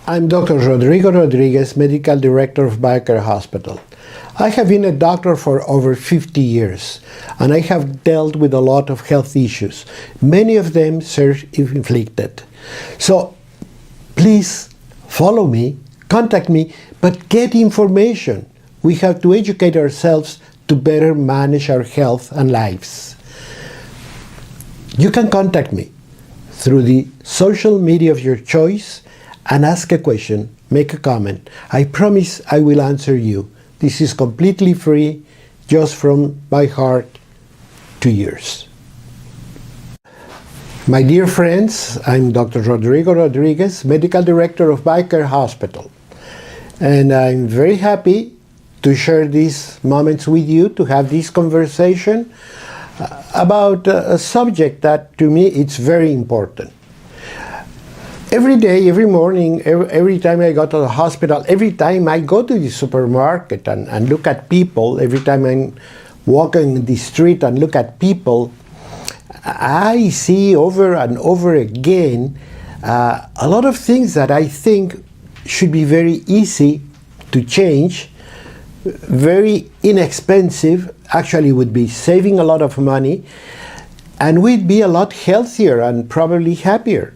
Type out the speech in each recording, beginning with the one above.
I'm Dr. Rodrigo Rodriguez, Medical Director of BioCare Hospital. I have been a doctor for over 50 years, and I have dealt with a lot of health issues, many of them self-inflicted. So please follow me, contact me, but get information. We have to educate ourselves to better manage our health and lives. You can contact me through the social media of your choice and ask a question, make a comment. I promise I will answer you. This is completely free, just from my heart to yours. My dear friends, I'm Dr. Rodrigo Rodriguez, Medical Director of BioCare Hospital. And I'm very happy to share these moments with you, to have this conversation about a subject that to me it's very important. Every day, every morning, every time I go to the hospital, every time I go to the supermarket and look at people, every time I'm walking the street and look at people, I see over and over again a lot of things that I think should be very easy to change, very inexpensive, actually would be saving a lot of money, and we'd be a lot healthier and probably happier.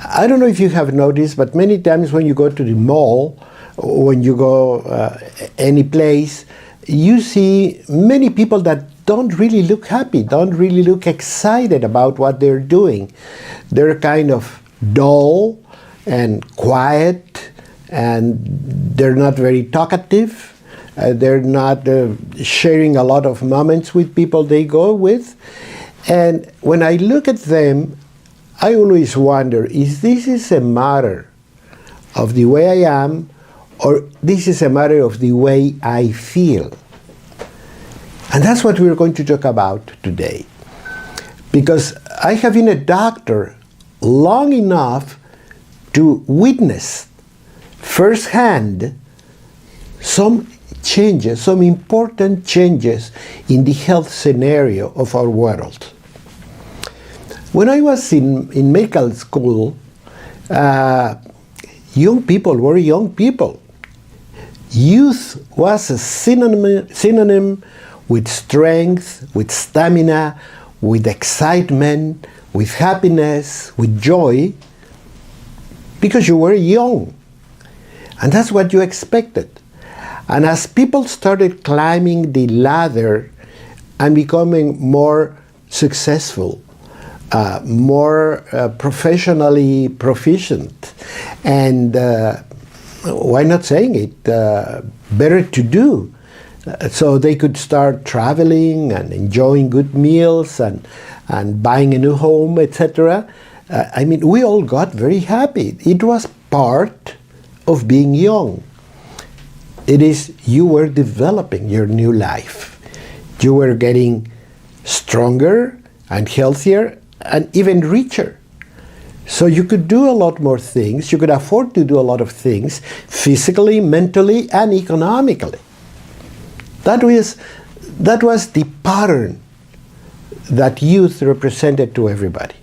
I don't know if you have noticed, but many times when you go to the mall, when you go any place, you see many people that don't really look happy, don't really look excited about what they're doing. They're kind of dull and quiet, and they're not very talkative. They're not sharing a lot of moments with people they go with. And when I look at them, I always wonder, is this a matter of the way I am, or this is a matter of the way I feel? And that's what we're going to talk about today. Because I have been a doctor long enough to witness firsthand some changes, some important changes in the health scenario of our world. When I was in medical school, young people were young people. Youth was a synonym with strength, with stamina, with excitement, with happiness, with joy, because you were young. And that's what you expected. And as people started climbing the ladder and becoming more successful, more professionally proficient, and why not saying it, better to do, so they could start traveling and enjoying good meals and buying a new home, etc. I mean, we all got very happy. It was part of being young. It is, you were developing your new life. You were getting stronger and healthier and even richer. So you could do a lot more things. You could afford to do a lot of things physically, mentally, and economically. That was the pattern that youth represented to everybody.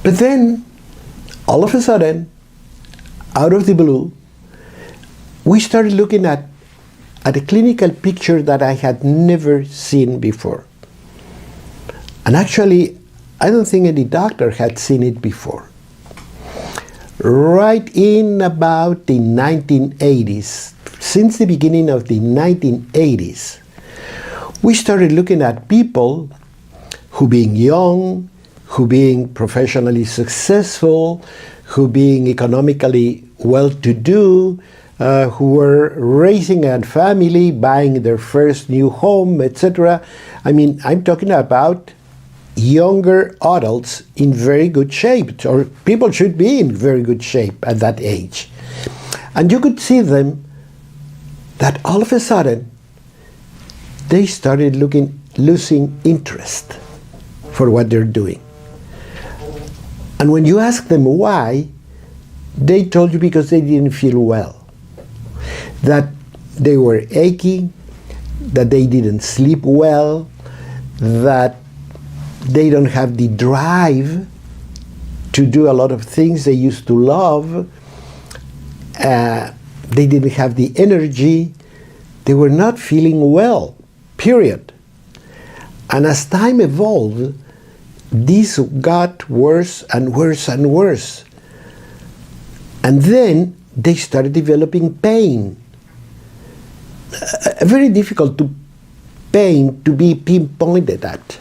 But then, all of a sudden, out of the blue, we started looking at a clinical picture that I had never seen before. And actually, I don't think any doctor had seen it before. Right in about the 1980s, since the beginning of the 1980s, we started looking at people who being young, who being professionally successful, who being economically well-to-do, who were raising a family, buying their first new home, etc. I mean, I'm talking about younger adults in very good shape, or people should be in very good shape at that age. And you could see them that all of a sudden they started losing interest for what they're doing. And when you ask them why, they told you because they didn't feel well, that they were achy, that they didn't sleep well, that they don't have the drive to do a lot of things they used to love. They didn't have the energy. They were not feeling well, period. And as time evolved, this got worse and worse and worse. And then they started developing pain. Very difficult pain to be pinpointed at.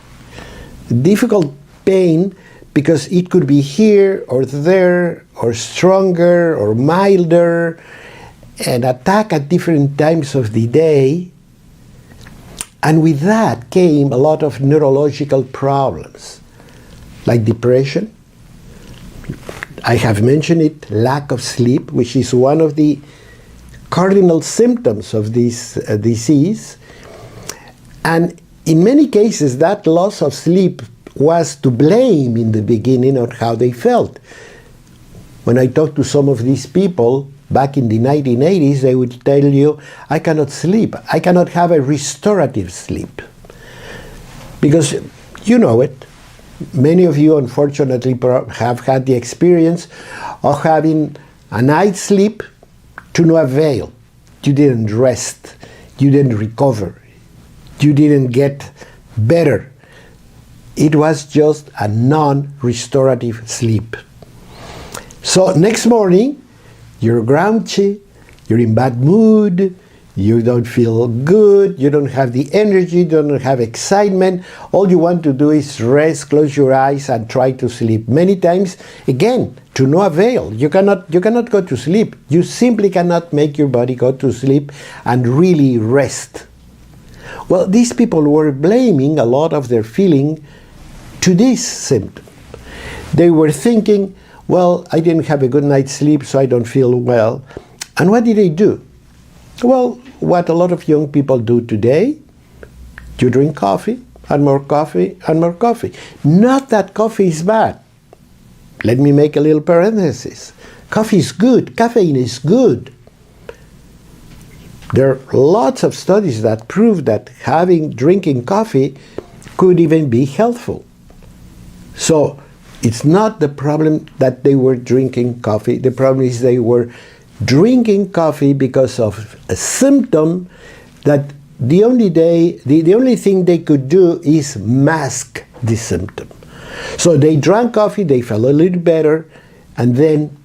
Difficult pain because it could be here or there or stronger or milder and attack at different times of the day. And with that came a lot of neurological problems like depression. I have mentioned it, lack of sleep, which is one of the cardinal symptoms of this disease. And in many cases, that loss of sleep was to blame in the beginning on how they felt. When I talked to some of these people back in the 1980s, they would tell you, I cannot sleep. I cannot have a restorative sleep. Because you know it. Many of you, unfortunately, have had the experience of having a night's sleep to no avail. You didn't rest. You didn't recover. You didn't get better. It was just a non-restorative sleep. So next morning, you're grouchy, you're in bad mood, you don't feel good, you don't have the energy, you don't have excitement. All you want to do is rest, close your eyes, and try to sleep. Many times, again, to no avail. You cannot go to sleep. You simply cannot make your body go to sleep and really rest. Well, these people were blaming a lot of their feeling to this symptom. They were thinking, well, I didn't have a good night's sleep, so I don't feel well. And what did they do? Well, what a lot of young people do today, you drink coffee, and more coffee, and more coffee. Not that coffee is bad. Let me make a little parenthesis. Coffee is good. Caffeine is good. There are lots of studies that prove that drinking coffee could even be helpful. So it's not the problem that they were drinking coffee. The problem is they were drinking coffee because of a symptom that the only thing they could do is mask the symptom. So they drank coffee, they felt a little better, and then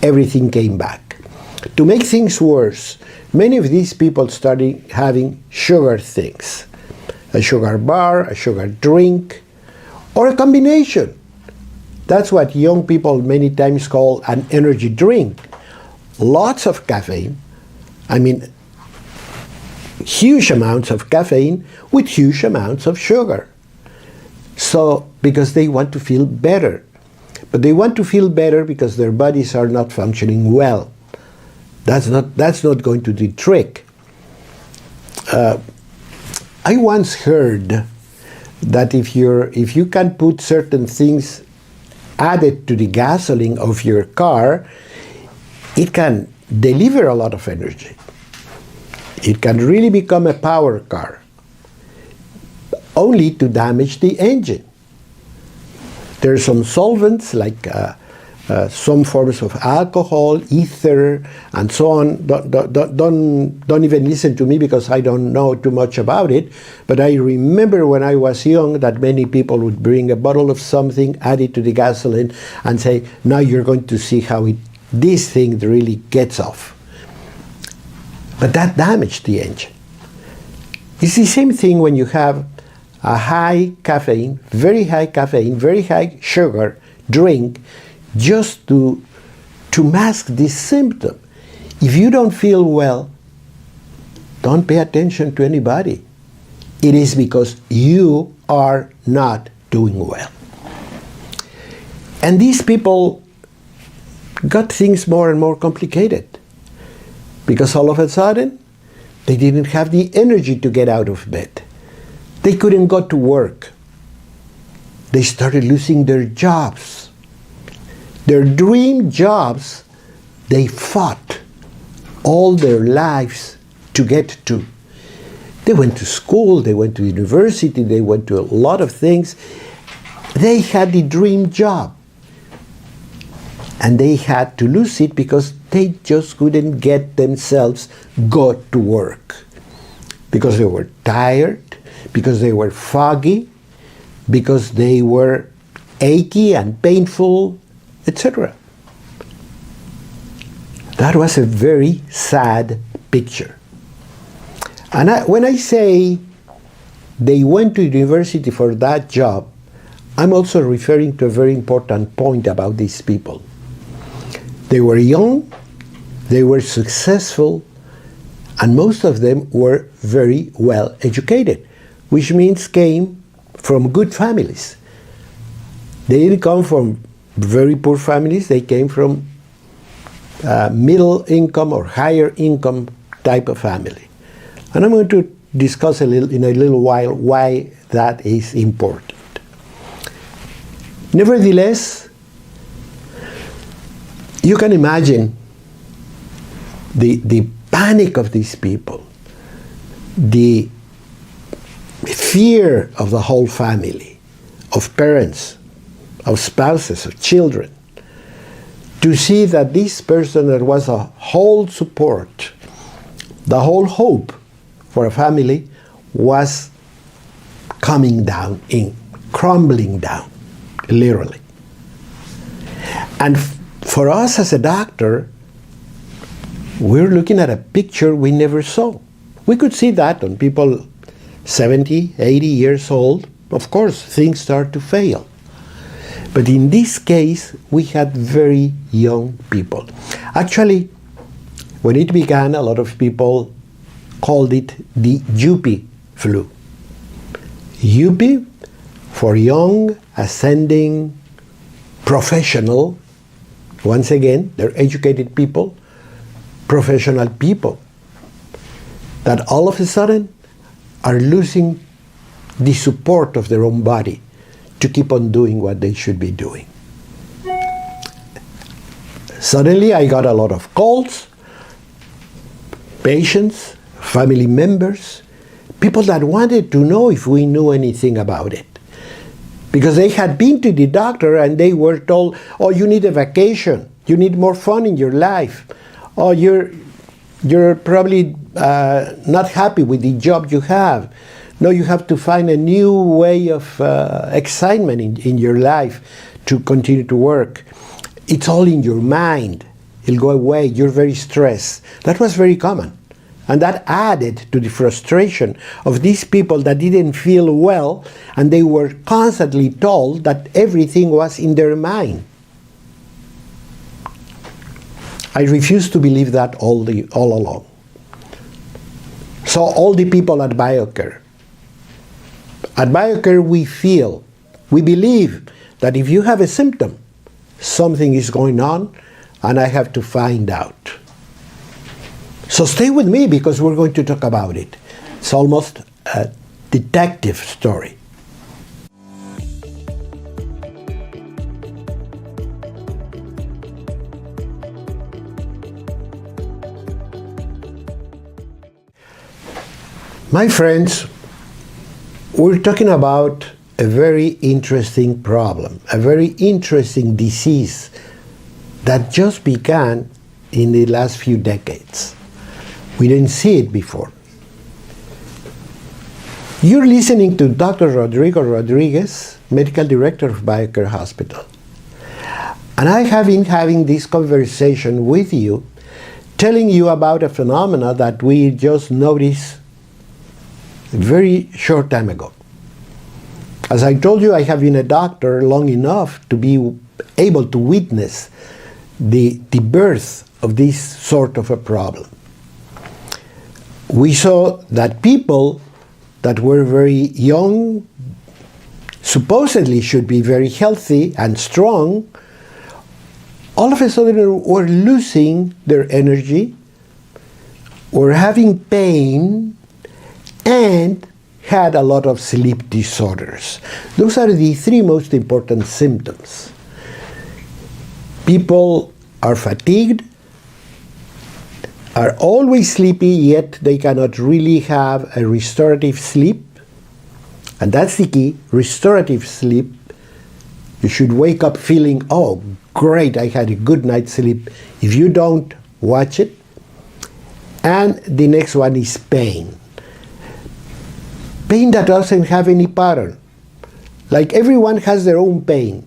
everything came back. To make things worse, many of these people started having sugar things. A sugar bar, a sugar drink, or a combination. That's what young people many times call an energy drink. Lots of caffeine, huge amounts of caffeine with huge amounts of sugar. So, because they want to feel better. But they want to feel better because their bodies are not functioning well. That's not going to do the trick. I once heard that if you can put certain things added to the gasoline of your car, it can deliver a lot of energy. It can really become a power car, only to damage the engine. There are some solvents like some forms of alcohol, ether, and so on. Don't even listen to me because I don't know too much about it. But I remember when I was young that many people would bring a bottle of something, add it to the gasoline, and say, now you're going to see how this thing really gets off. But that damaged the engine. It's the same thing when you have a high caffeine, very high sugar drink, just to mask this symptom. If you don't feel well, don't pay attention to anybody. It is because you are not doing well. And these people got things more and more complicated because all of a sudden they didn't have the energy to get out of bed. They couldn't go to work. They started losing their jobs. Their dream jobs, they fought all their lives to get to. They went to school, they went to university, they went to a lot of things. They had the dream job. And they had to lose it because they just couldn't get themselves go to work. Because they were tired, because they were foggy, because they were achy and painful, etc. That was a very sad picture. And when I say they went to university for that job, I'm also referring to a very important point about these people. They were young, they were successful, and most of them were very well educated, which means came from good families. They didn't come from very poor families, they came from middle income or higher income type of family. And I'm going to discuss in a little while why that is important. Nevertheless, you can imagine the panic of these people, the fear of the whole family, of parents, of spouses, of children, to see that this person that was a whole support, the whole hope for a family, was coming down, crumbling down, literally. And for us as a doctor, we're looking at a picture we never saw. We could see that on people 70, 80 years old. Of course, things start to fail. But in this case, we had very young people. Actually, when it began, a lot of people called it the Yuppie flu. Yuppie for young, ascending, professional. Once again, they're educated people, professional people, that all of a sudden are losing the support of their own body to keep on doing what they should be doing. Suddenly I got a lot of calls, patients, family members, people that wanted to know if we knew anything about it. Because they had been to the doctor and they were told, oh, you need a vacation, you need more fun in your life, oh, you're probably not happy with the job you have. No, you have to find a new way of excitement in your life to continue to work. It's all in your mind. It'll go away. You're very stressed. That was very common. And that added to the frustration of these people that didn't feel well, and they were constantly told that everything was in their mind. I refuse to believe that all along. So all the people at BioCare, we believe that if you have a symptom, something is going on, and I have to find out. So stay with me because we're going to talk about it. It's almost a detective story. My friends, we're talking about a very interesting problem, a very interesting disease that just began in the last few decades. We didn't see it before. You're listening to Dr. Rodrigo Rodriguez, Medical Director of BioCare Hospital. And I have been having this conversation with you, telling you about a phenomena that we just noticed a very short time ago. As I told you, I have been a doctor long enough to be able to witness the birth of this sort of a problem. We saw that people that were very young, supposedly should be very healthy and strong, all of a sudden were losing their energy, were having pain, and had a lot of sleep disorders. Those are the three most important symptoms. People are fatigued, are always sleepy, yet they cannot really have a restorative sleep. And that's the key. Restorative sleep You should wake up feeling, oh, great, I had a good night's sleep. If you don't, watch it. And the next one is pain. Pain that doesn't have any pattern. Like everyone has their own pain.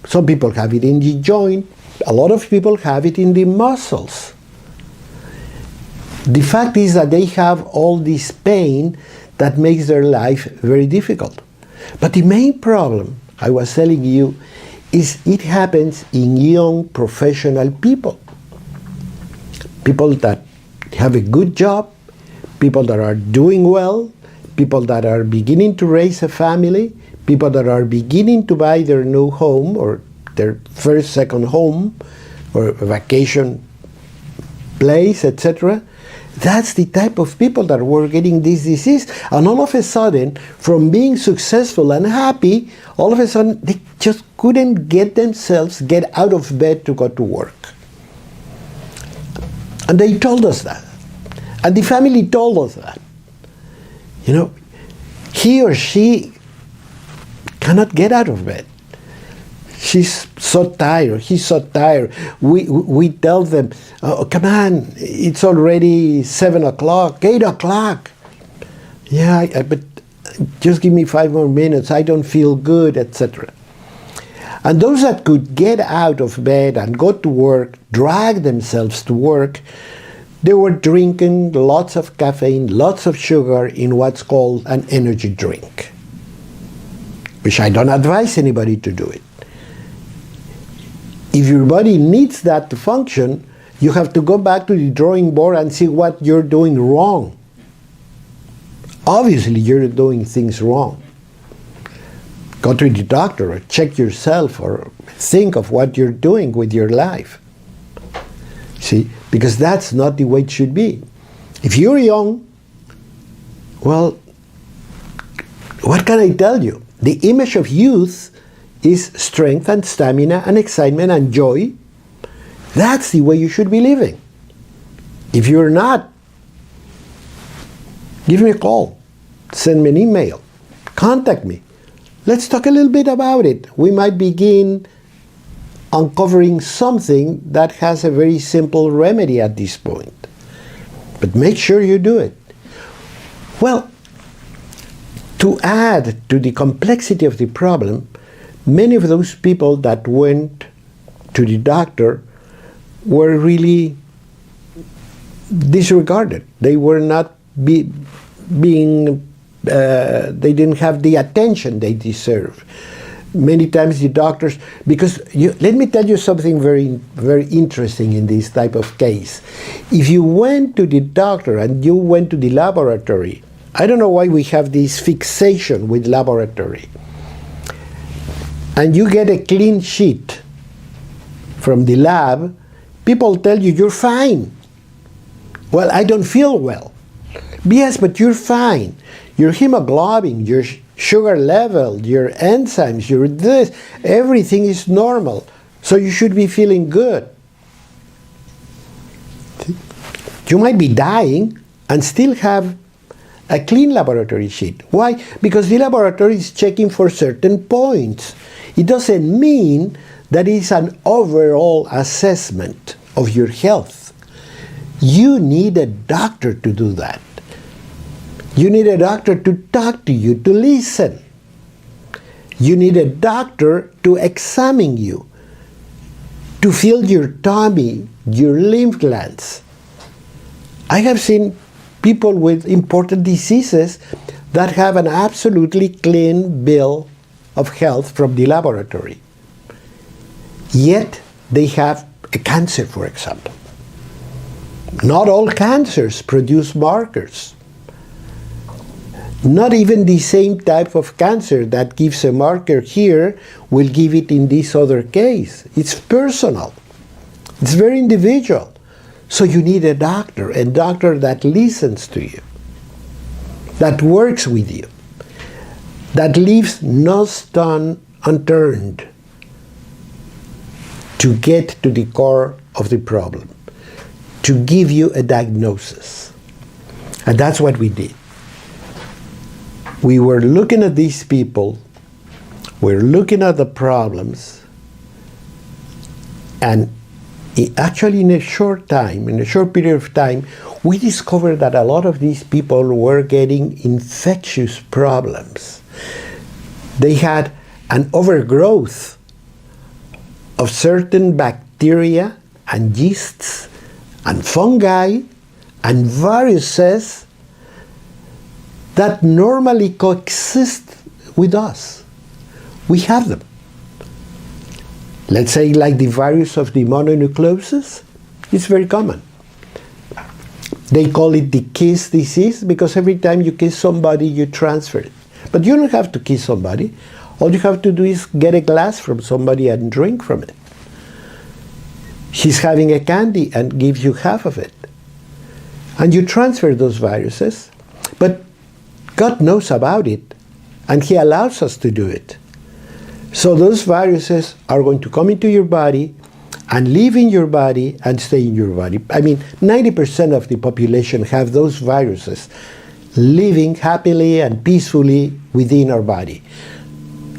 Some people have it in the joint. A lot of people have it in the muscles. The fact is that they have all this pain that makes their life very difficult. But the main problem, I was telling you, is it happens in young professional people. People that have a good job, people that are doing well, people that are beginning to raise a family, people that are beginning to buy their new home or their first, second home or a vacation place, etc. That's the type of people that were getting this disease. And all of a sudden, from being successful and happy, all of a sudden they just couldn't get out of bed to go to work. And they told us that. And the family told us that. You know, he or she cannot get out of bed. She's so tired, he's so tired. We tell them, oh, come on, it's already 7 o'clock, 8 o'clock. Yeah, but just give me 5 more minutes, I don't feel good, etc. And those that could get out of bed and go to work, drag themselves to work, they were drinking lots of caffeine, lots of sugar in what's called an energy drink, which I don't advise anybody to do it. If your body needs that to function, you have to go back to the drawing board and see what you're doing wrong. Obviously, you're doing things wrong. Go to the doctor or check yourself or think of what you're doing with your life. See, because that's not the way it should be. If you're young, well, what can I tell you? The image of youth is strength and stamina and excitement and joy. That's the way you should be living. If you're not, give me a call, send me an email, contact me. Let's talk a little bit about it. We might begin uncovering something that has a very simple remedy at this point. But make sure you do it. Well, to add to the complexity of the problem, many of those people that went to the doctor were really disregarded. They were not they didn't have the attention they deserve. Many times the doctors, because let me tell you something very, very interesting in this type of case. If you went to the doctor and you went to the laboratory, I don't know why we have this fixation with laboratory, and you get a clean sheet from the lab, people tell you you're fine. Well, I don't feel well. Yes, but you're fine. Your hemoglobin, your sugar level, your enzymes, your this, everything is normal. So you should be feeling good. You might be dying and still have a clean laboratory sheet. Why? Because the laboratory is checking for certain points. It doesn't mean that it's an overall assessment of your health. You need a doctor to do that. You need a doctor to talk to you, to listen. You need a doctor to examine you, to feel your tummy, your lymph glands. I have seen people with important diseases that have an absolutely clean bill of health from the laboratory. Yet they have a cancer, for example. Not all cancers produce markers. Not even the same type of cancer that gives a marker here will give it in this other case. It's personal. It's very individual. So you need a doctor that listens to you, that works with you, that leaves no stone unturned to get to the core of the problem, to give you a diagnosis. And that's what we did. We were looking at these people We're looking at the problems, and actually in a short period of time, we discovered that a lot of these people were getting infectious problems. They had an overgrowth of certain bacteria and yeasts and fungi and viruses that normally coexist with us. We have them. Let's say like the virus of the mononucleosis, it's very common. They call it the kiss disease because every time you kiss somebody, you transfer it. But you don't have to kiss somebody. All you have to do is get a glass from somebody and drink from it. He's having a candy and gives you half of it. And you transfer those viruses, but God knows about it, and He allows us to do it. So those viruses are going to come into your body and live in your body and stay in your body. I mean, 90% of the population have those viruses living happily and peacefully within our body.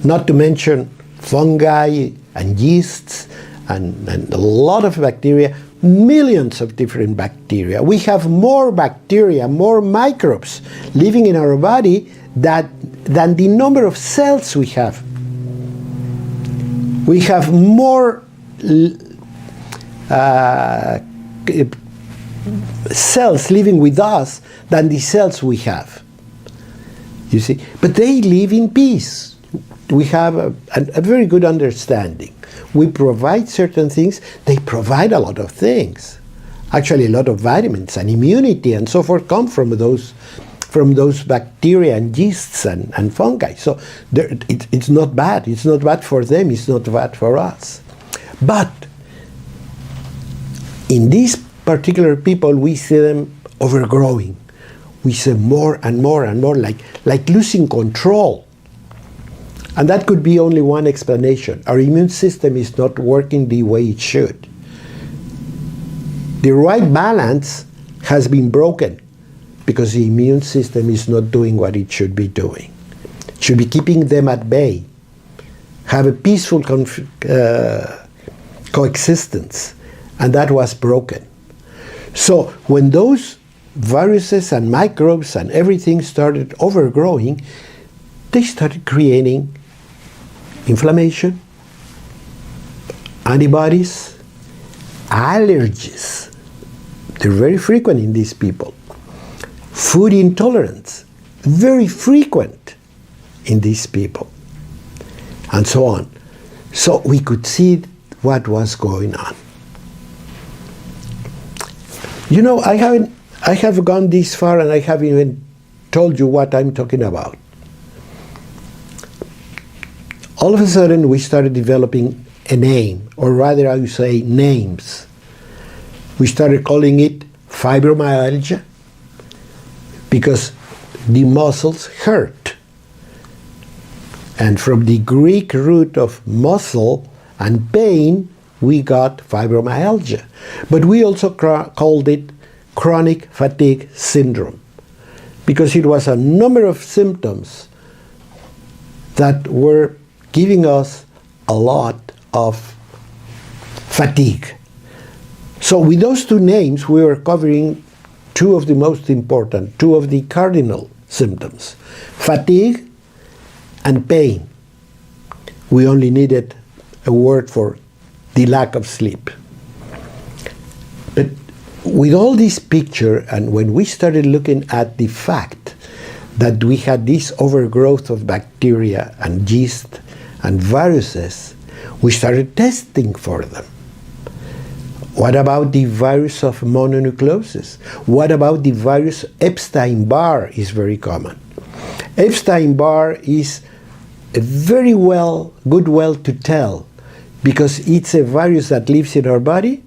Not to mention fungi and yeasts and a lot of bacteria, millions of different bacteria. We have more bacteria, more microbes living in our body than the number of cells we have. We have more cells living with us than the cells we have. You see, but they live in peace. We have a very good understanding. We provide certain things. They provide a lot of things. Actually, a lot of vitamins and immunity and so forth come from those bacteria and yeasts and fungi. So it's not bad. It's not bad for them. It's not bad for us. But in these particular people, we see them overgrowing. We see more and more and more like losing control. And that could be only one explanation. Our immune system is not working the way it should. The right balance has been broken because the immune system is not doing what it should be doing. It should be keeping them at bay, have a peaceful coexistence, and that was broken. So when those viruses and microbes and everything started overgrowing, they started creating inflammation, antibodies, allergies. They're very frequent in these people. Food intolerance, very frequent in these people, and so on. So we could see what was going on. You know, I have gone this far and I haven't even told you what I'm talking about. All of a sudden, we started developing a name, or rather I would say names. We started calling it fibromyalgia because the muscles hurt. And from the Greek root of muscle and pain, we got fibromyalgia. But we also called it chronic fatigue syndrome because it was a number of symptoms that were giving us a lot of fatigue. So with those two names, we were covering two of the most important, two of the cardinal symptoms, fatigue and pain. We only needed a word for the lack of sleep. But with all this picture, and when we started looking at the fact that we had this overgrowth of bacteria and yeast and viruses, we started testing for them. What about the virus of mononucleosis? What about the virus Epstein-Barr is very common. Epstein-Barr is a very good to tell because it's a virus that lives in our body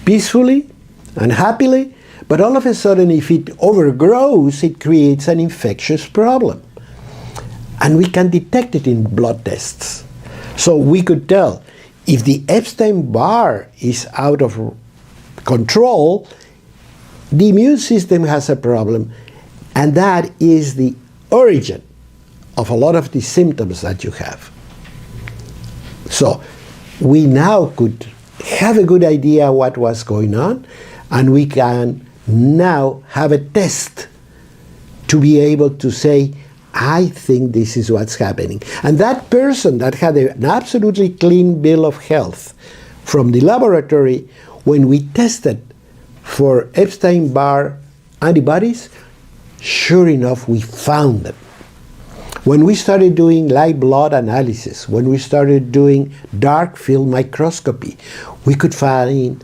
peacefully and happily, but all of a sudden if it overgrows, it creates an infectious problem. And we can detect it in blood tests. So we could tell if the Epstein-Barr is out of control, the immune system has a problem, and that is the origin of a lot of the symptoms that you have. So we now could have a good idea what was going on, and we can now have a test to be able to say, I think this is what's happening. And that person that had an absolutely clean bill of health from the laboratory, when we tested for Epstein-Barr antibodies, sure enough, we found them. When we started doing live blood analysis, when we started doing dark field microscopy, we could find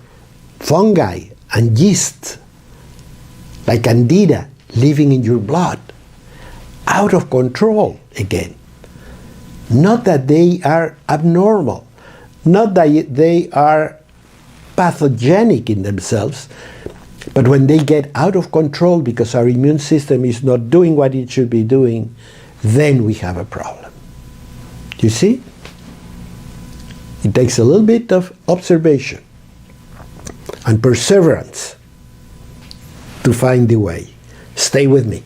fungi and yeast, like Candida, living in your blood, out of control again. Not that they are abnormal, not that they are pathogenic in themselves, but when they get out of control because our immune system is not doing what it should be doing, then we have a problem. You see? It takes a little bit of observation and perseverance to find the way. Stay with me.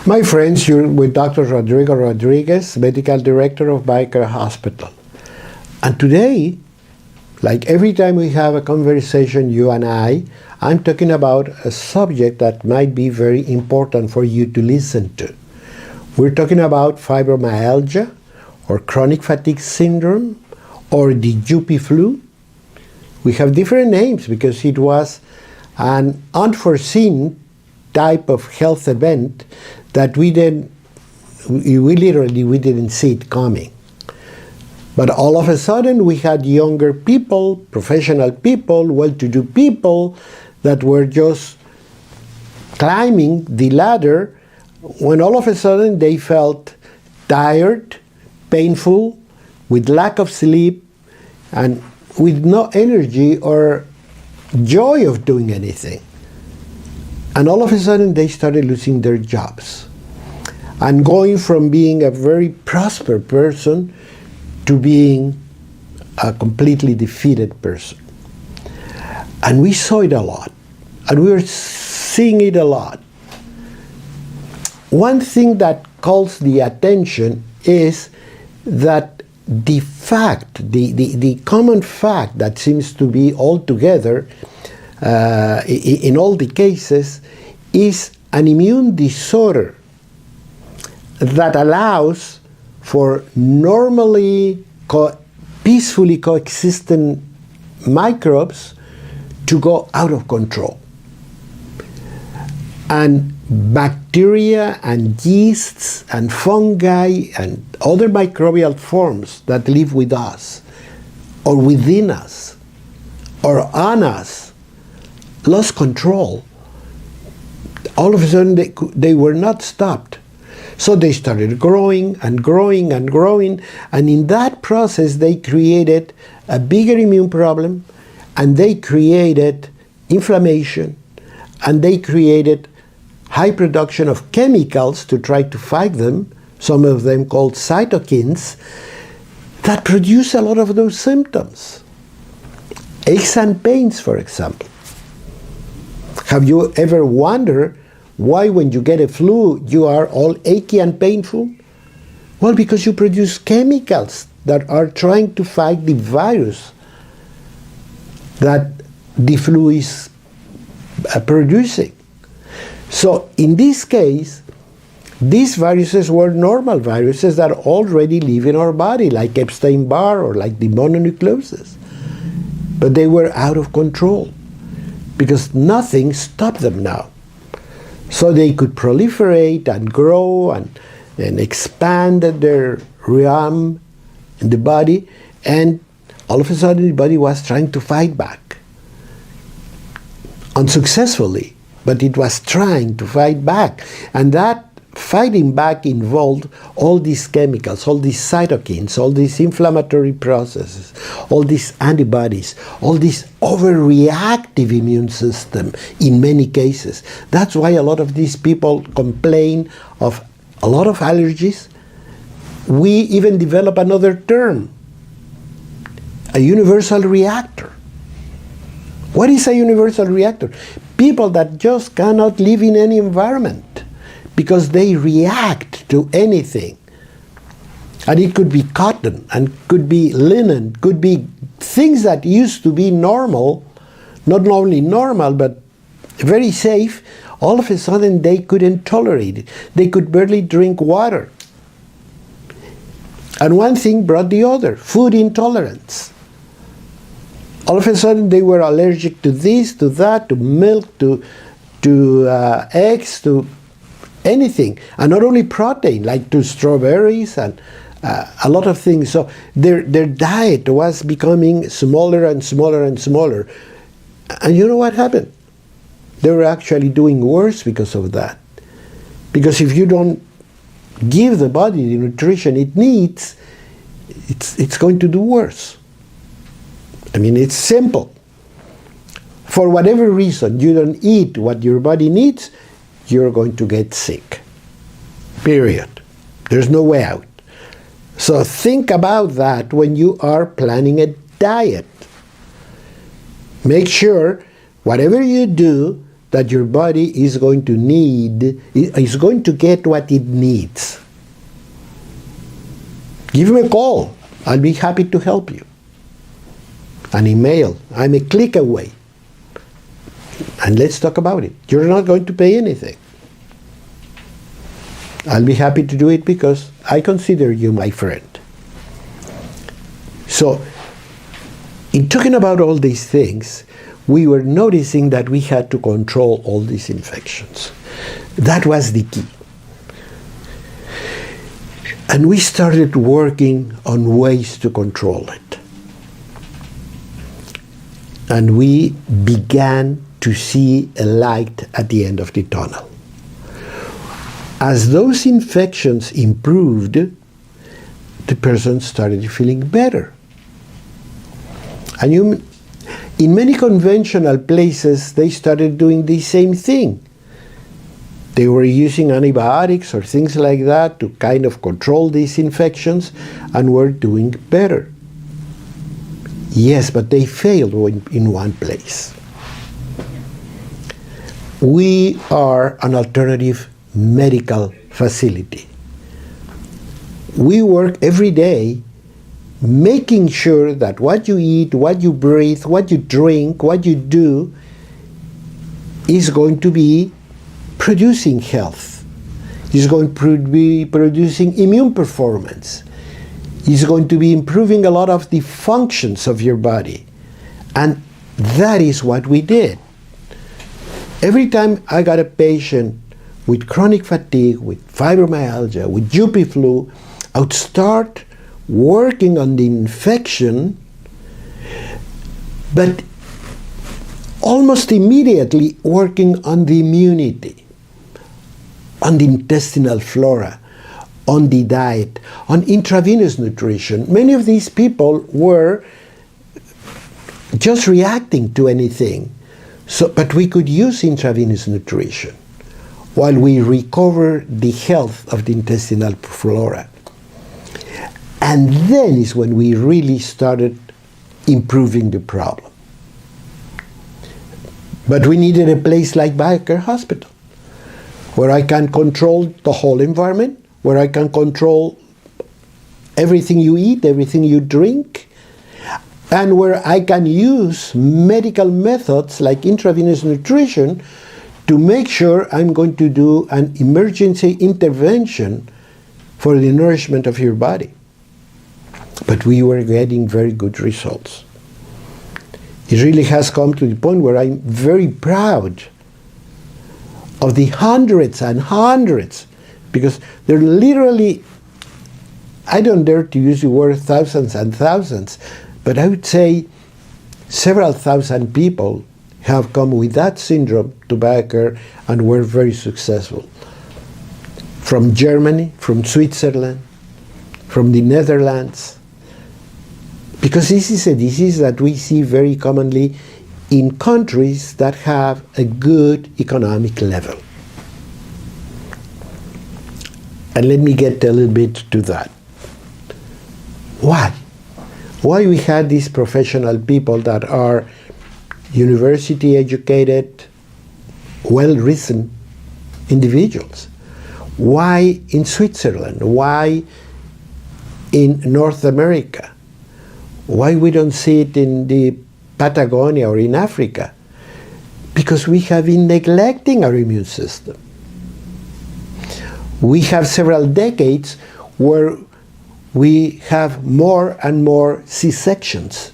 My friends, you're with Dr. Rodrigo Rodriguez, Medical Director of BioCare Hospital. And today, like every time we have a conversation, you and I'm talking about a subject that might be very important for you to listen to. We're talking about fibromyalgia, or chronic fatigue syndrome, or the UP flu. We have different names because it was an unforeseen type of health event that we didn't see it coming. But all of a sudden we had younger people, professional people, well-to-do people that were just climbing the ladder when all of a sudden they felt tired, painful, with lack of sleep, and with no energy or joy of doing anything. And all of a sudden they started losing their jobs and going from being a very prosperous person to being a completely defeated person. And we saw it a lot, and we were seeing it a lot. One thing that calls the attention is that the fact, the common fact that seems to be all together in all the cases is an immune disorder that allows for normally peacefully coexistent microbes to go out of control. And bacteria and yeasts and fungi and other microbial forms that live with us or within us or on us lost control. All of a sudden they were not stopped. So they started growing and growing and growing, and in that process they created a bigger immune problem, and they created inflammation, and they created high production of chemicals to try to fight them, some of them called cytokines, that produce a lot of those symptoms. Aches and pains, for example. Have you ever wondered why when you get a flu you are all achy and painful? Well, because you produce chemicals that are trying to fight the virus that the flu is producing. So in this case, these viruses were normal viruses that already live in our body, like Epstein-Barr or like the mononucleosis. But they were out of control because nothing stopped them now. So they could proliferate and grow and expand their realm in the body, and all of a sudden the body was trying to fight back. Unsuccessfully, but it was trying to fight back. And that fighting back involved all these chemicals, all these cytokines, all these inflammatory processes, all these antibodies, all this overreactive immune system in many cases. That's why a lot of these people complain of a lot of allergies. We even develop another term a universal reactor. What is a universal reactor? People that just cannot live in any environment because they react to anything. And it could be cotton, and could be linen, could be things that used to be normal, not only normal, but very safe. All of a sudden they couldn't tolerate it. They could barely drink water. And one thing brought the other, food intolerance. All of a sudden they were allergic to this, to that, to milk, to eggs, to anything. And not only protein, like to strawberries and a lot of things. So their diet was becoming smaller and smaller and smaller. And you know what happened? They were actually doing worse because of that. Because if you don't give the body the nutrition it needs, it's going to do worse. I mean, it's simple. For whatever reason you don't eat what your body needs, you're going to get sick. Period. There's no way out. So think about that when you are planning a diet. Make sure whatever you do, that your body is going to need, is going to get what it needs. Give me a call. I'll be happy to help you. An email. I'm a click away. And let's talk about it. You're not going to pay anything. I'll be happy to do it because I consider you my friend. So, in talking about all these things, we were noticing that we had to control all these infections. That was the key. And we started working on ways to control it. And we began to see a light at the end of the tunnel. As those infections improved, the person started feeling better. And in many conventional places, they started doing the same thing. They were using antibiotics or things like that to kind of control these infections and were doing better. Yes, but they failed in one place. We are an alternative medical facility. We work every day making sure that what you eat, what you breathe, what you drink, what you do is going to be producing health, is going to be producing immune performance, is going to be improving a lot of the functions of your body. And that is what we did. Every time I got a patient with chronic fatigue, with fibromyalgia, with UP flu, I would start working on the infection, but almost immediately working on the immunity, on the intestinal flora, on the diet, on intravenous nutrition. Many of these people were just reacting to anything. But we could use intravenous nutrition while we recover the health of the intestinal flora. And then is when we really started improving the problem. But we needed a place like BioCare Hospital, where I can control the whole environment, where I can control everything you eat, everything you drink, and where I can use medical methods like intravenous nutrition to make sure I'm going to do an emergency intervention for the nourishment of your body. But we were getting very good results. It really has come to the point where I'm very proud of the hundreds and hundreds, because they're literally, I don't dare to use the word thousands and thousands, but I would say several thousand people have come with that syndrome to BioCare and were very successful. From Germany, from Switzerland, from the Netherlands, because this is a disease that we see very commonly in countries that have a good economic level. And let me get a little bit to that. Why? Why we had these professional people that are university educated, well-reasoned individuals? Why in Switzerland? Why in North America? Why we don't see it in the Patagonia or in Africa? Because we have been neglecting our immune system. We have several decades where we have more and more C-sections.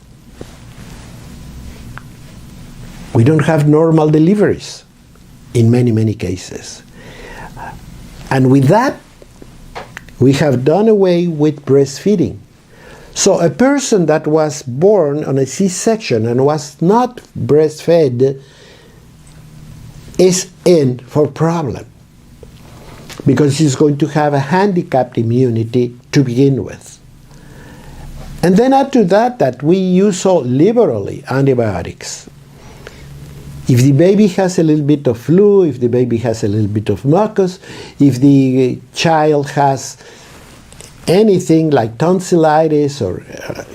We don't have normal deliveries in many, many cases. And with that, we have done away with breastfeeding. So a person that was born on a C-section and was not breastfed is in for problem, because he's going to have a handicapped immunity to begin with. And then add to that we use so liberally antibiotics. If the baby has a little bit of flu, if the baby has a little bit of mucus, if the child has anything like tonsillitis, or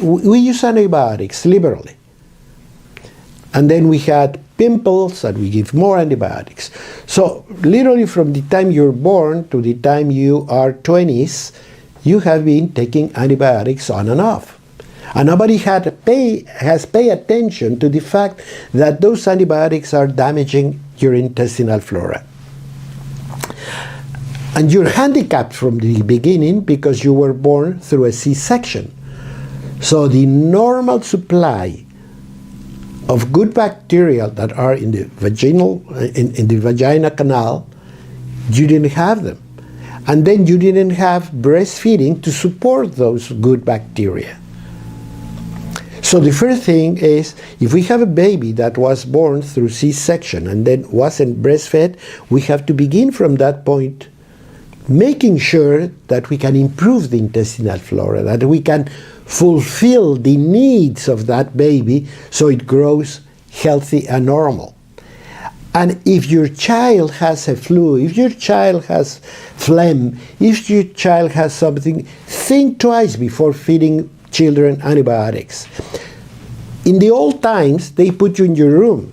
we use antibiotics liberally. And then we had pimples, and we give more antibiotics. So literally from the time you're born to the time you are 20s, you have been taking antibiotics on and off. And nobody has paid attention to the fact that those antibiotics are damaging your intestinal flora. And you're handicapped from the beginning because you were born through a C-section. So the normal supply of good bacteria that are in the vagina canal, you didn't have them. And then you didn't have breastfeeding to support those good bacteria. So the first thing is, if we have a baby that was born through C-section and then wasn't breastfed, we have to begin from that point, making sure that we can improve the intestinal flora, that we can fulfill the needs of that baby so it grows healthy and normal. And if your child has a flu, if your child has phlegm, if your child has something, think twice before feeding children antibiotics. In the old times, they put you in your room,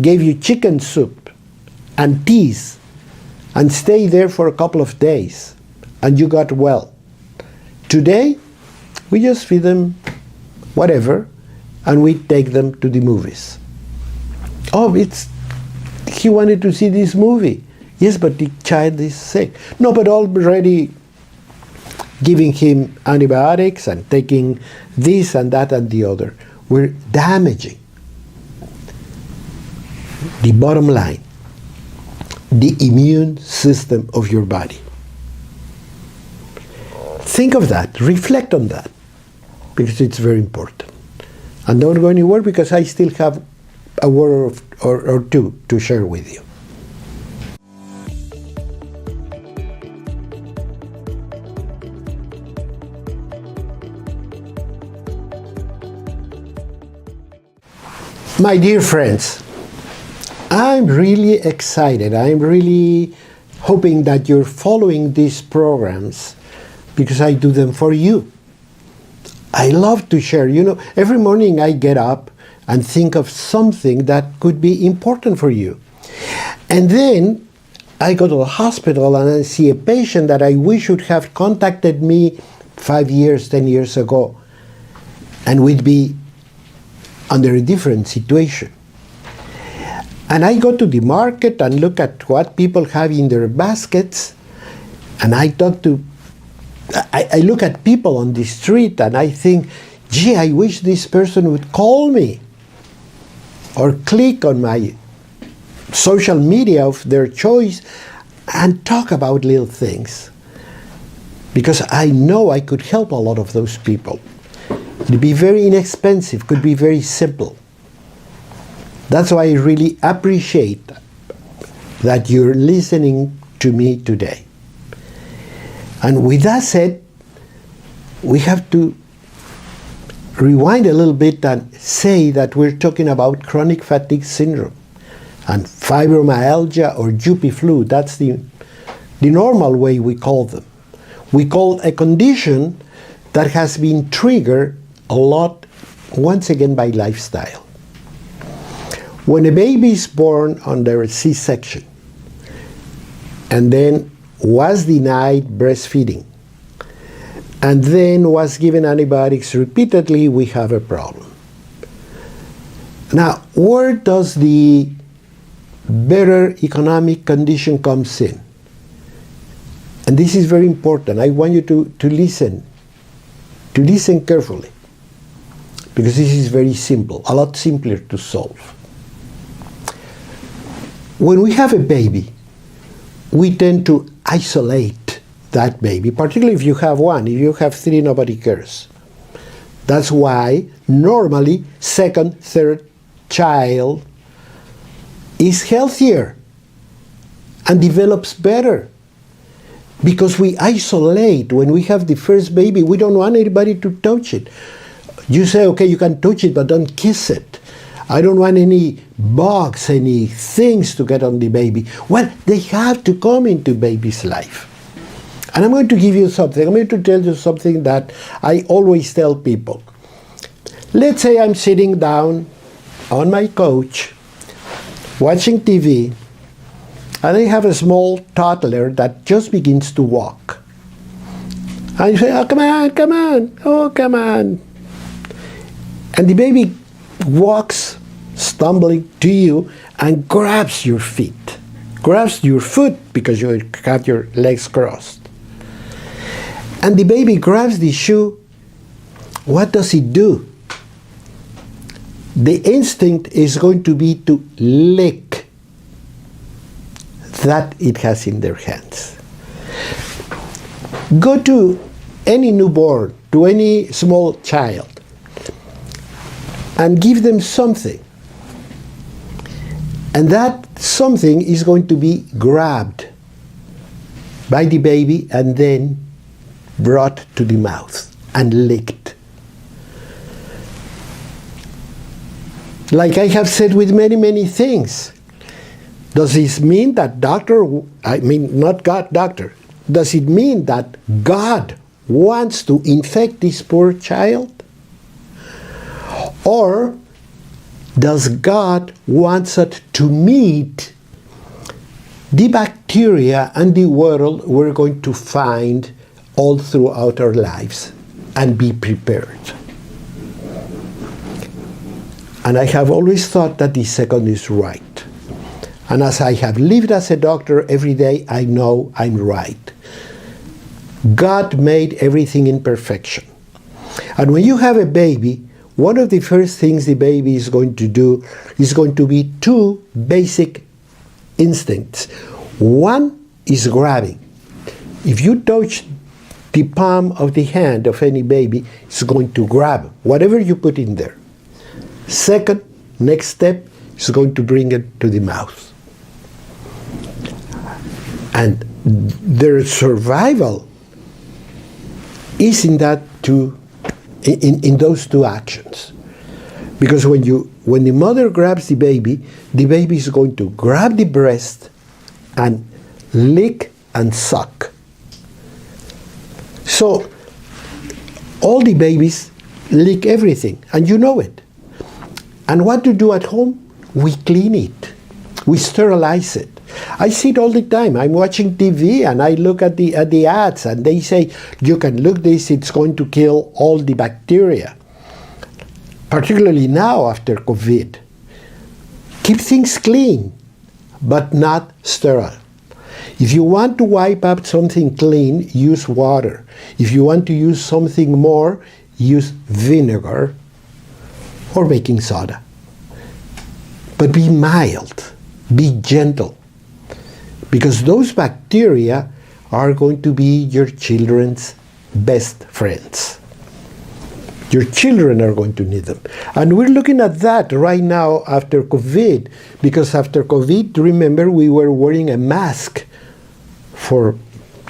gave you chicken soup and teas, and stay there for a couple of days, and you got well. Today, we just feed them whatever, and we take them to the movies. Oh, he wanted to see this movie. Yes, but the child is sick. No, but already giving him antibiotics and taking this and that and the other. We're damaging the bottom line, the immune system of your body. Think of that, reflect on that, because it's very important. And don't go anywhere, because I still have a word or two to share with you. My dear friends, I'm really excited. I'm really hoping that you're following these programs, because I do them for you. I love to share. You know, every morning I get up and think of something that could be important for you. And then I go to the hospital and I see a patient that I wish would have contacted me 5 years, 10 years ago, and would be under a different situation. And I go to the market and look at what people have in their baskets, and I look at people on the street and I think, gee, I wish this person would call me or click on my social media of their choice and talk about little things, because I know I could help a lot of those people. It'd be very inexpensive, could be very simple. That's why I really appreciate that you're listening to me today. And with that said, we have to rewind a little bit and say that we're talking about chronic fatigue syndrome and fibromyalgia or Jupi flu. That's the normal way we call them. We call a condition that has been triggered a lot, once again, by lifestyle. When a baby is born under a C-section and then was denied breastfeeding and then was given antibiotics repeatedly, we have a problem. Now, where does the better economic condition comes in? And this is very important. I want you to listen carefully, because this is very simple, a lot simpler to solve. When we have a baby, we tend to isolate that baby, particularly if you have one. If you have three, nobody cares. That's why normally second, third child is healthier and develops better, because we isolate. When we have the first baby, we don't want anybody to touch it. You say, okay, you can touch it, but don't kiss it. I don't want any bugs, any things to get on the baby. Well, they have to come into baby's life. And I'm going to give you something. I'm going to tell you something that I always tell people. Let's say I'm sitting down on my couch, watching TV, and I have a small toddler that just begins to walk. And you say, oh, come on, come on, oh, come on. And the baby walks, stumbling to you, and grabs your feet. Grabs your foot because you have your legs crossed. And the baby grabs the shoe. What does it do? The instinct is going to be to lick that it has in their hands. Go to any newborn, to any small child, and give them something. And that something is going to be grabbed by the baby and then brought to the mouth and licked. Like I have said with many, many things. Does this mean that does it mean that God wants to infect this poor child? Or does God want us to meet the bacteria and the world we're going to find all throughout our lives and be prepared? And I have always thought that the second is right. And as I have lived as a doctor every day, I know I'm right. God made everything in perfection. And when you have a baby, one of the first things the baby is going to do is going to be two basic instincts. One is grabbing. If you touch the palm of the hand of any baby, it's going to grab whatever you put in there. Second, next step is going to bring it to the mouth. And their survival is in those two actions. Because when the mother grabs the baby is going to grab the breast and lick and suck. So all the babies lick everything, and you know it. And what to do at home? We clean it. We sterilize it. I see it all the time. I'm watching TV and I look at the ads and they say, you can look this, it's going to kill all the bacteria. Particularly now after COVID. Keep things clean, but not sterile. If you want to wipe up something clean, use water. If you want to use something more, use vinegar or baking soda. But be mild, be gentle, because those bacteria are going to be your children's best friends. Your children are going to need them. And we're looking at that right now after COVID, because after COVID, remember, we were wearing a mask for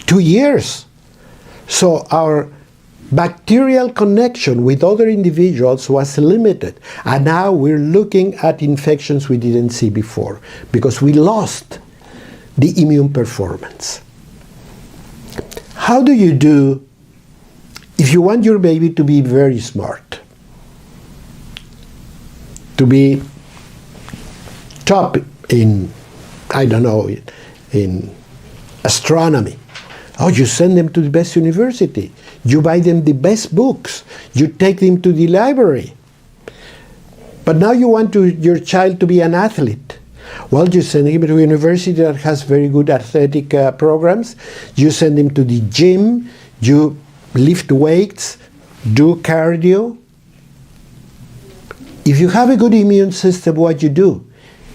2 years. So our bacterial connection with other individuals was limited. And now we're looking at infections we didn't see before because we lost the immune performance. How do you do if you want your baby to be very smart? to be top in, I don't know, in astronomy. Oh, you send them to the best university. You buy them the best books. You take them to the library. But now you want your child to be an athlete. Well, you send him to a university that has very good athletic programs. You send him to the gym. You lift weights, do cardio. If you have a good immune system, what you do?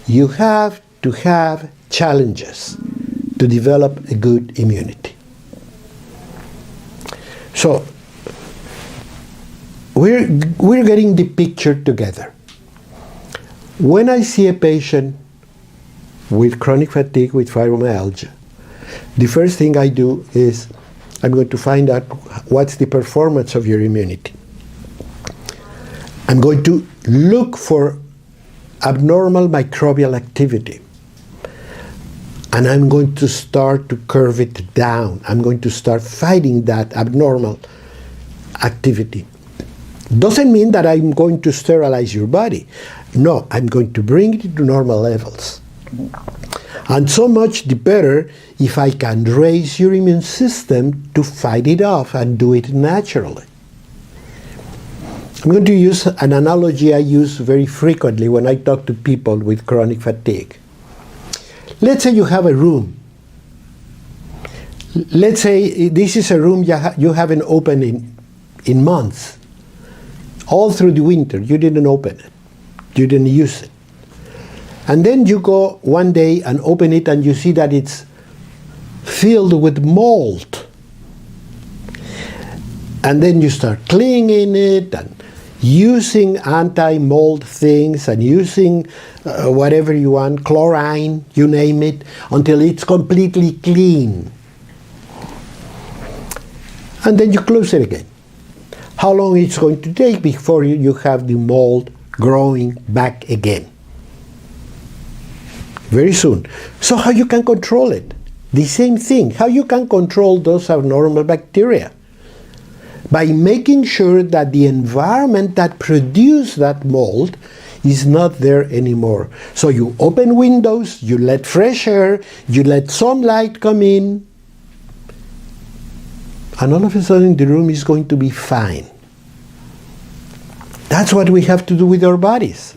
You have to have challenges to develop a good immunity. So we're getting the picture together. When I see a patient with chronic fatigue, with fibromyalgia, the first thing I do is I'm going to find out what's the performance of your immunity. I'm going to look for abnormal microbial activity. And I'm going to start to curve it down. I'm going to start fighting that abnormal activity. Doesn't mean that I'm going to sterilize your body. No, I'm going to bring it to normal levels. And so much the better if I can raise your immune system to fight it off and do it naturally. I'm going to use an analogy I use very frequently when I talk to people with chronic fatigue. Let's say you have a room. Let's say this is a room you haven't opened in months. All through the winter, you didn't open it. You didn't use it. And then you go one day and open it and you see that it's filled with mold. And then you start cleaning it and using anti-mold things and using whatever you want, chlorine, you name it, until it's completely clean. And then you close it again. How long it's going to take before you have the mold growing back again? Very soon. So how you can control it? The same thing. How you can control those abnormal bacteria? By making sure that the environment that produced that mold is not there anymore. So you open windows, you let fresh air, you let sunlight come in, and all of a sudden the room is going to be fine. That's what we have to do with our bodies.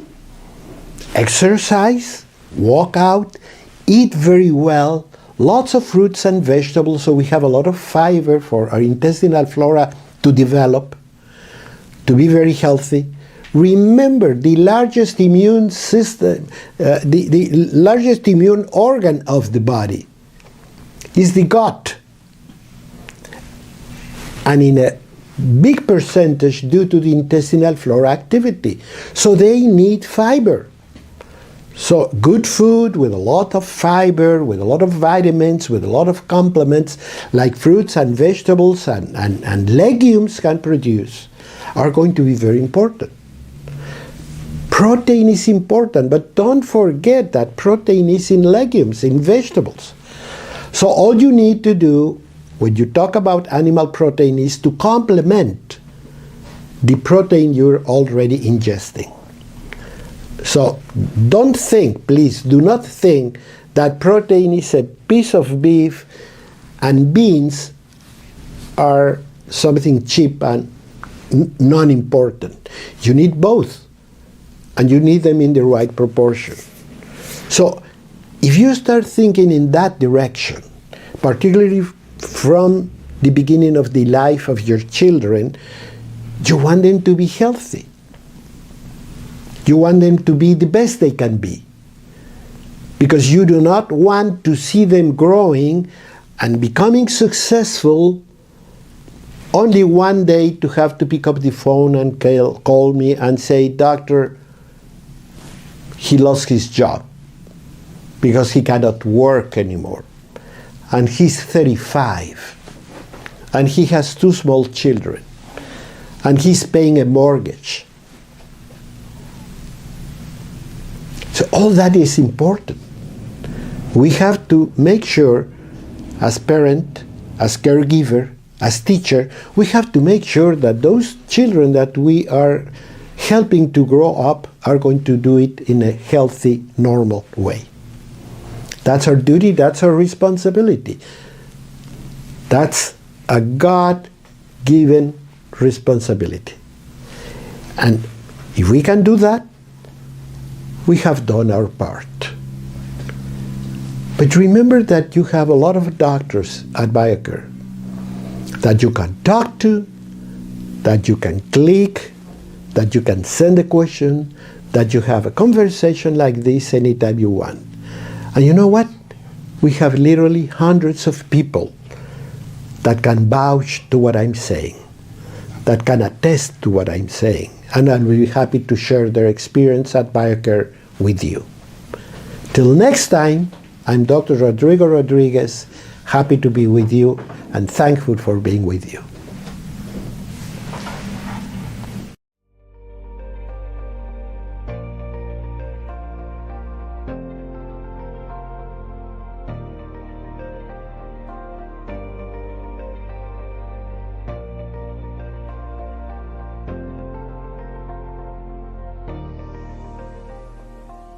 Exercise, walk out, eat very well, lots of fruits and vegetables so we have a lot of fiber for our intestinal flora to develop, to be very healthy. Remember, the largest immune system, the largest immune organ of the body is the gut. And in a big percentage due to the intestinal flora activity. So they need fiber. So good food with a lot of fiber, with a lot of vitamins, with a lot of complements, like fruits and vegetables and legumes can produce, are going to be very important. Protein is important, but don't forget that protein is in legumes, in vegetables. So all you need to do when you talk about animal protein is to complement the protein you're already ingesting. So don't think, please do not think that protein is a piece of beef and beans are something cheap and non-important. You need both, and you need them in the right proportion. So if you start thinking in that direction, particularly from the beginning of the life of your children, you want them to be healthy. You want them to be the best they can be. Because you do not want to see them growing and becoming successful only one day to have to pick up the phone and call me and say, "Doctor, he lost his job because he cannot work anymore. And he's 35. And he has 2 small children. And he's paying a mortgage." So all that is important. We have to make sure, as parent, as caregiver, as teacher, we have to make sure that those children that we are helping to grow up are going to do it in a healthy, normal way. That's our duty, that's our responsibility. That's a God-given responsibility. And if we can do that, we have done our part. But remember that you have a lot of doctors at BioCare that you can talk to, that you can click, that you can send a question, that you have a conversation like this anytime you want. And you know what? We have literally hundreds of people that can vouch to what I'm saying, that can attest to what I'm saying. And I'll be happy to share their experience at BioCare with you. Till next time, I'm Dr. Rodrigo Rodriguez, happy to be with you and thankful for being with you.